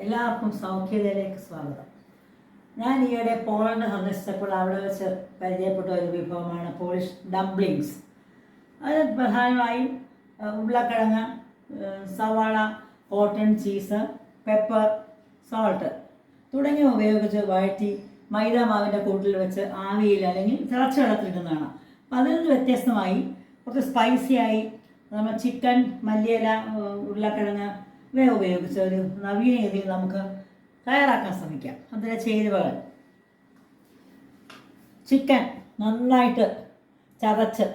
എല്ലാവർക്കും സൗഖ്യതയിലേക്ക് സ്വാഗതം. ഞാൻ ഈയിടെ പോളണ്ട് സന്ദർശിച്ചപ്പോൾ അവിടെ വെച്ച് പരിചയപ്പെട്ട ഒരു വിഭവമാണ് പോളിഷ് ഡംപ്ലിങ്സ്. അത് പ്രധാനമായും ഉരുളക്കിഴങ്ങ്, സവാള, കോട്ടൺ ചീസ്, പെപ്പർ, സോൾട്ട് തുടങ്ങിയവ ഉപയോഗിച്ച് വഴറ്റി മൈദ മാവിൻ്റെ കൂട്ടിൽ വെച്ച് ആവിയിൽ അല്ലെങ്കിൽ തിളച്ച വെള്ളത്തിലിടുന്നതാണ്. അപ്പം അതിൽ നിന്ന് വ്യത്യസ്തമായി കുറച്ച് സ്പൈസിയായി നമ്മൾ ചിക്കൻ, മല്ലിയില, ഉരുളക്കിഴങ്ങ് ഇവ ഉപയോഗിച്ച് ഒരു നവീന രീതിയിൽ നമുക്ക് തയ്യാറാക്കാൻ ശ്രമിക്കാം. അതിലെ ചേരുവകൾ: ചിക്കൻ നന്നായിട്ട് ചതച്ച്,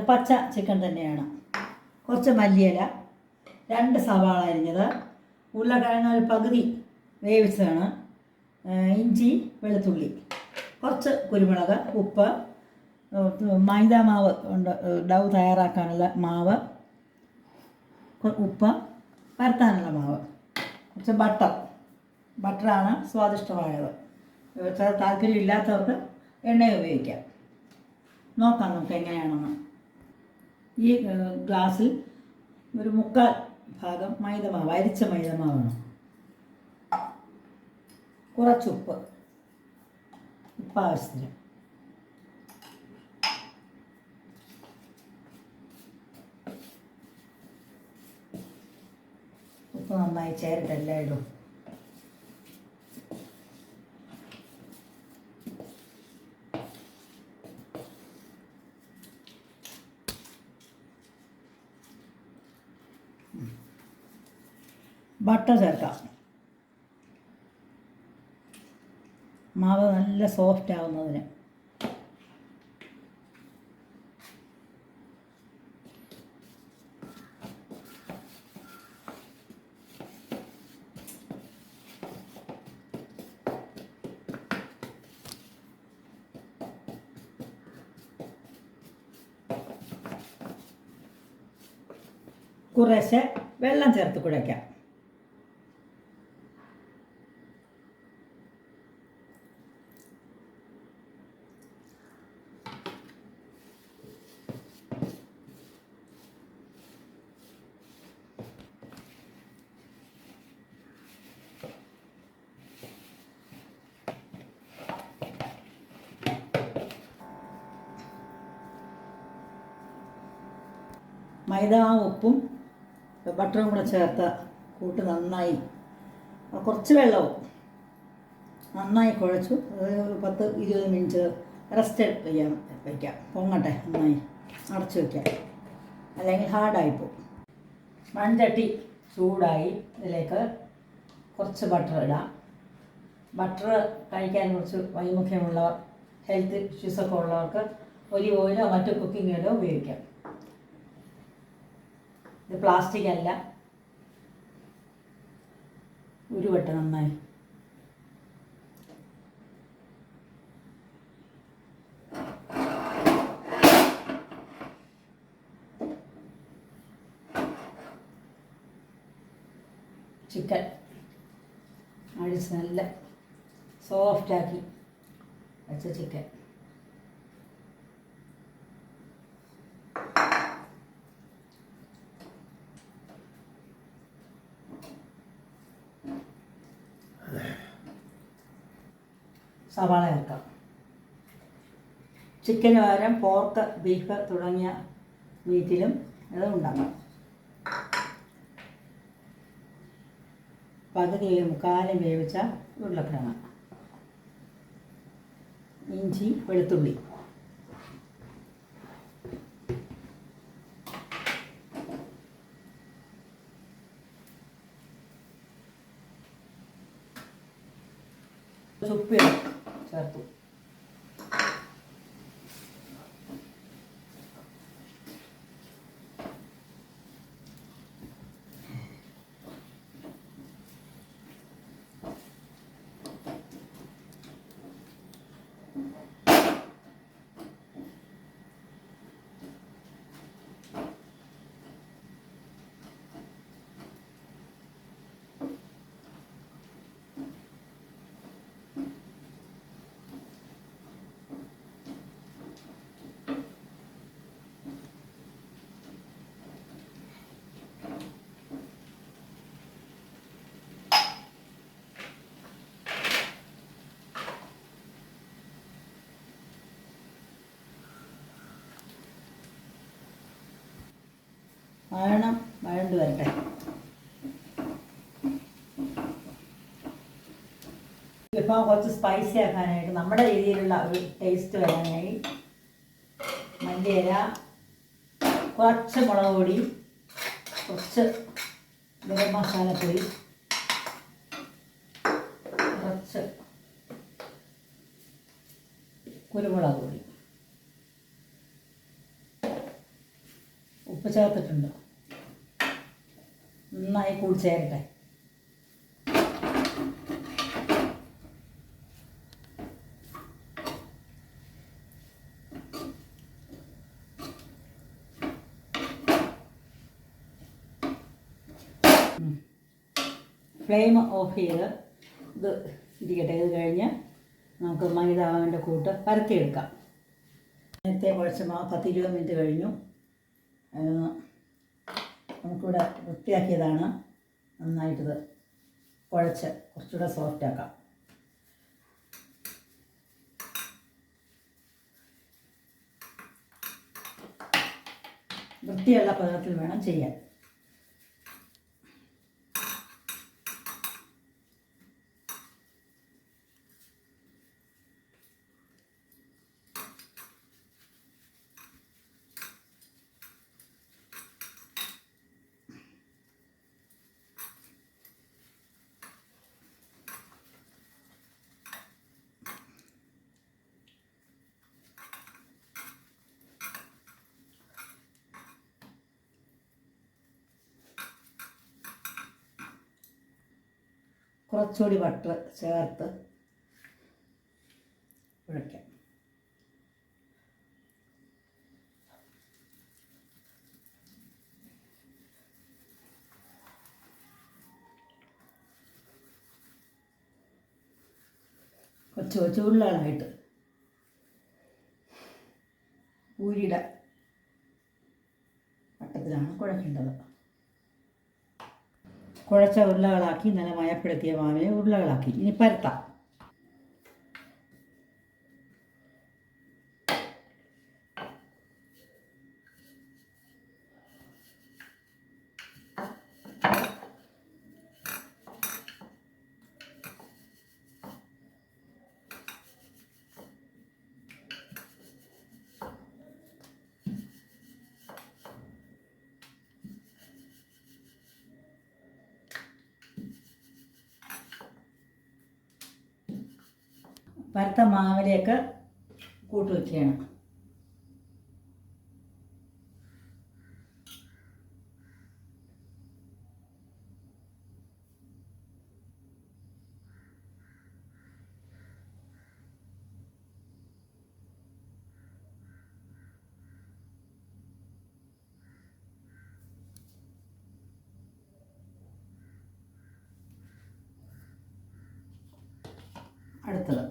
പച്ച ചിക്കൻ തന്നെയാണ്, കുറച്ച് മല്ലിയില, 2 സവാള അരിഞ്ഞത്, ഉരുളക്കിഴങ്ങ് ഒരു പകുതി വേവിച്ചതാണ്, ഇഞ്ചി, വെളുത്തുള്ളി, കുറച്ച് കുരുമുളക്, ഉപ്പ്, മൈദ മാവ് ഉണ്ട്, ഡൗ തയ്യാറാക്കാനുള്ള മാവ്, ഉപ്പ്, പരത്താനുള്ള മാവ്, കുറച്ച് ബട്ടറാണ് സ്വാദിഷ്ടമായത്. താല്പര്യമില്ലാത്തവർക്ക് എണ്ണ ഉപയോഗിക്കാം. നോക്കാം നമുക്ക് എങ്ങനെയാണെന്ന്. ഈ ഗ്ലാസ്സിൽ ഒരു 3/4 ഭാഗം മൈദമാവ്, അരിച്ച മൈദമാവാണ്. കുറച്ച് ഉപ്പ് ആവശ്യത്തിന്. ഉപ്പ് നന്നായി ചേർത്ത് എല്ലാം ഇടും. ബട്ടർ ചേർക്കാം. മാവ് നല്ല സോഫ്റ്റ് ആവുന്നതിന്. കുറേശ്ശെ വെള്ളം ചേർത്ത് കുഴയ്ക്കാം. മൈദമാവ്, ഉപ്പും ബട്ടറും കൂടെ ചേർത്ത് കൂട്ട് നന്നായി, കുറച്ച് വെള്ളവും നന്നായി കുഴച്ചു. ഒരു 10-20 മിനിറ്റ് റെസ്റ്റ് വയ്ക്കാം. പൊങ്ങട്ടെ, നന്നായി അടച്ചു വയ്ക്കാം, അല്ലെങ്കിൽ ഹാർഡായിപ്പോവും. മൺചട്ടി ചൂടായി, ഇതിലേക്ക് കുറച്ച് ബട്ടർ ഇടാം. ബട്ടർ കഴിക്കാൻ കുറച്ച് വൈമുഖ്യമുള്ളവർ, ഹെൽത്ത് ഇഷ്യൂസൊക്കെ ഉള്ളവർക്ക് ഒലിവ് ഓയിലോ മറ്റു കുക്കിംഗ് ഓയിലോ ഉപയോഗിക്കാം. ഇത് പ്ലാസ്റ്റിക് അല്ല. ഉരുവട്ടെ നന്നായി. ചിക്കൻ അടിച്ച് നല്ല സോഫ്റ്റാക്കി വെച്ച ചിക്കൻ സവാള ചേർക്കാം. ചിക്കന് പകരം പോർക്ക്, ബീഫ് തുടങ്ങിയ മീറ്റിലും ഇത് ഉണ്ടാക്കാം. പകുതിയും 1/4 വേവിച്ച ഉരുളക്കിഴങ്ങ്, ഇഞ്ചി, വെളുത്തുള്ളി, ഉപ്പ് ചേർത്തു. വഴണ്ട് വരട്ടെ. വിഭവം കുറച്ച് സ്പൈസി ആക്കാനായിട്ട് നമ്മുടെ രീതിയിലുള്ള ഒരു ടേസ്റ്റ് വരാനായി മല്ലിയില, കുറച്ച് മുളക് പൊടി, കുറച്ച് ഗരം മസാലപ്പൊടി, കുറച്ച് കുരുമുളക് പൊടി, ഉപ്പ് ചേർത്തിട്ടുണ്ട്. നന്നായി കൂടി ചേരട്ടെ. ഫ്ലെയിം ഓഫ് ചെയ്ത് ഇത് ഇരിക്കട്ടെ. ഇത് കഴിഞ്ഞ് നമുക്ക് മൈദാവിൻ്റെ കൂട്ട് പരത്തിയെടുക്കാം. നേരത്തെ കുഴച്ച് മാവ് 10-20 മിനിറ്റ് കഴിഞ്ഞു. നമുക്കിവിടെ വൃത്തിയാക്കിയതാണ്. നന്നായിട്ടിത് കുഴച്ച് കുറച്ചുകൂടെ സോഫ്റ്റാക്കാം. വൃത്തിയുള്ള പദത്തിൽ വേണം ചെയ്യാൻ. കുറച്ചുകൂടി ബട്ടർ ചേർത്ത് കുഴയ്ക്കാം. കുറച്ച് ഉരുളകളായിട്ട് പൂരിയുടെ വട്ടത്തിലാണ് കുഴക്കേണ്ടത്. കുഴച്ച ഉരുളകളാക്കി നല്ല മയപ്പെടുത്തിയ മാവിനെ ഉരുളകളാക്കി ഇനി പരത്താം. പരത്ത മാവിലേക്ക് കൂട്ട് വയ്ക്കുകയാണ്. അടുത്തത്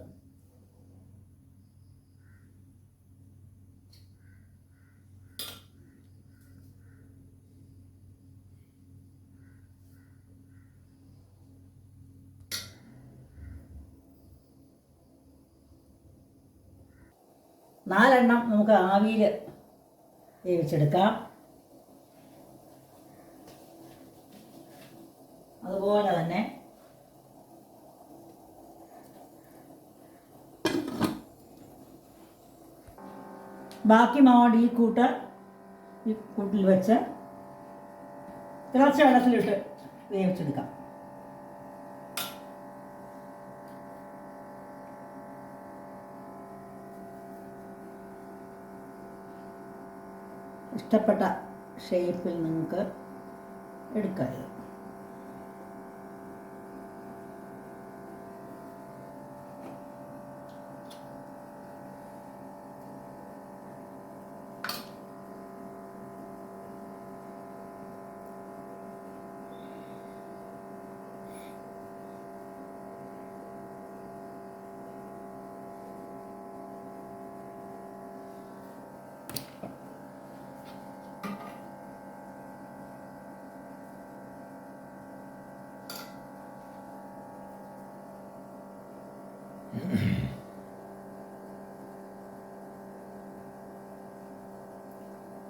4 എണ്ണം നമുക്ക് ആവിയിൽ വേവിച്ചെടുക്കാം. അതുപോലെ തന്നെ ബാക്കി മാവ് ഈ കൂട്ടിൽ വെച്ച് തിളച്ച വെള്ളത്തിലിട്ട് വേവിച്ചെടുക്കാം. ഇഷ്ടപ്പെട്ട ഷേപ്പിൽ നിങ്ങൾക്ക് എടുക്കാം.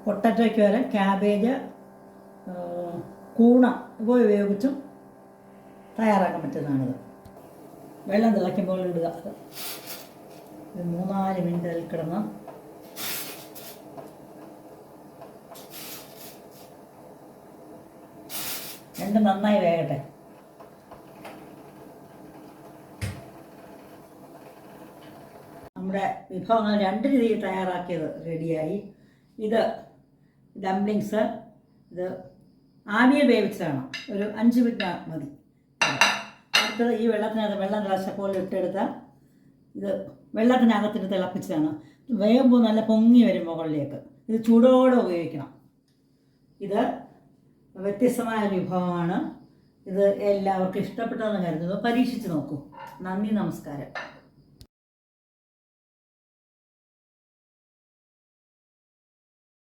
പൊട്ടറ്റോയ്ക്ക് വരെ ക്യാബേജ് കൂണ ഇവ ഉപയോഗിച്ചും തയ്യാറാക്കാൻ പറ്റുന്നതാണിത്. വെള്ളം തിളയ്ക്കുമ്പോൾ ഇടുക. ഒരു 3-4 മിനിറ്റ് അതിൽ കിടന്ന് രണ്ടും നന്നായി വേകട്ടെ. നമ്മുടെ വിഭവങ്ങൾ 2 രീതിയിൽ തയ്യാറാക്കിയത് റെഡിയായി. ഇത് ഡംപ്ലിങ്സ്, ഇത് ആവിയിൽ വേവിച്ചതാണ്. ഒരു 5 മിനിറ്റ് മതി. അടുത്തത് ഈ വെള്ളത്തിനകത്ത് വെള്ളം തിളച്ചപ്പോൾ ഇട്ടെടുത്ത ഇത് വെള്ളത്തിനകത്തിട്ട് തിളപ്പിച്ചതാണ്. വേകുമ്പോൾ നല്ല പൊങ്ങി വരും മുകളിലേക്ക്. ഇത് ചൂടോടെ ഉപയോഗിക്കണം. ഇത് വ്യത്യസ്തമായ ഒരു വിഭവമാണ്. ഇത് എല്ലാവർക്കും ഇഷ്ടപ്പെട്ടതെന്ന് കരുതുന്നു. പരീക്ഷിച്ച് നോക്കൂ. നന്ദി, നമസ്കാരം.